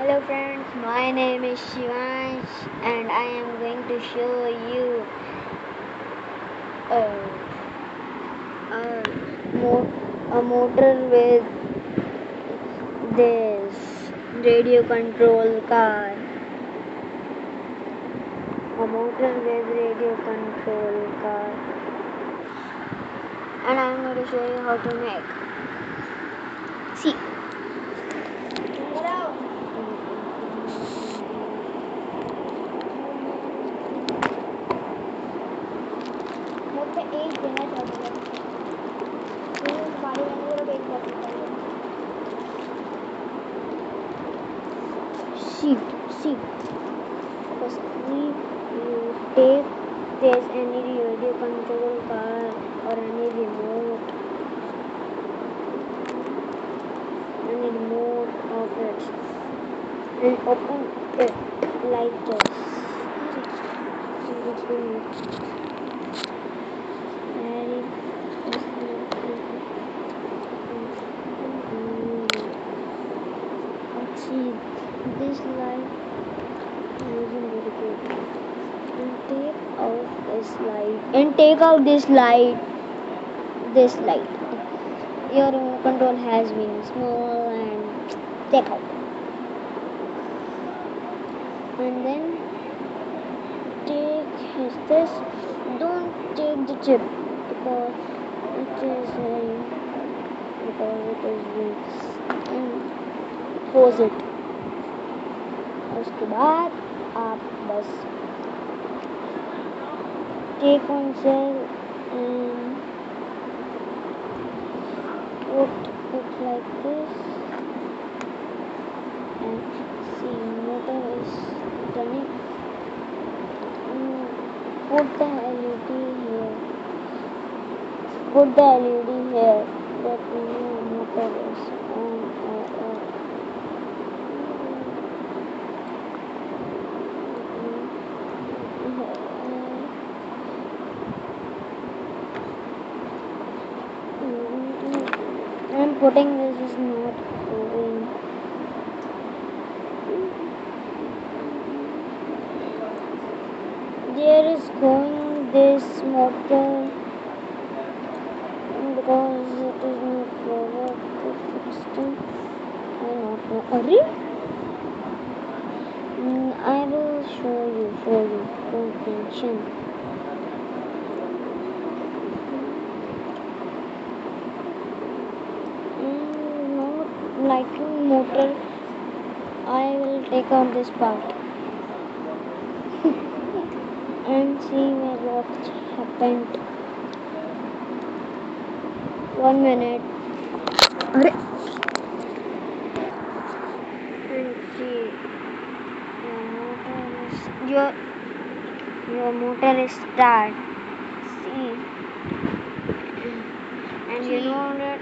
Hello friends, my name is Shivansh and I am going to show you a, a motor with this radio control car. A motor with radio control car. And I am going to show you how to make. See. एक देना चाहता हूँ तुम्हारे मैंने जरा एक बात see firstly you take this any radio control car or any remote of it and open it like this. See this light using dedicated and take out this light. Your remote control has been small and take out and then take this. Don't take the chip because it is weak and close it. उसके बाद आप बस take one cell and put it like this and see motor is turning. Put the LED here. That we know motor is on or off. I'm putting this is not going. There is going this motor because it is not forward to 16. I not know. I will show you. Don't tension. Not liking motor. I will take out this part and see what happened. 1 minute. And see your motor is start. See, and you know that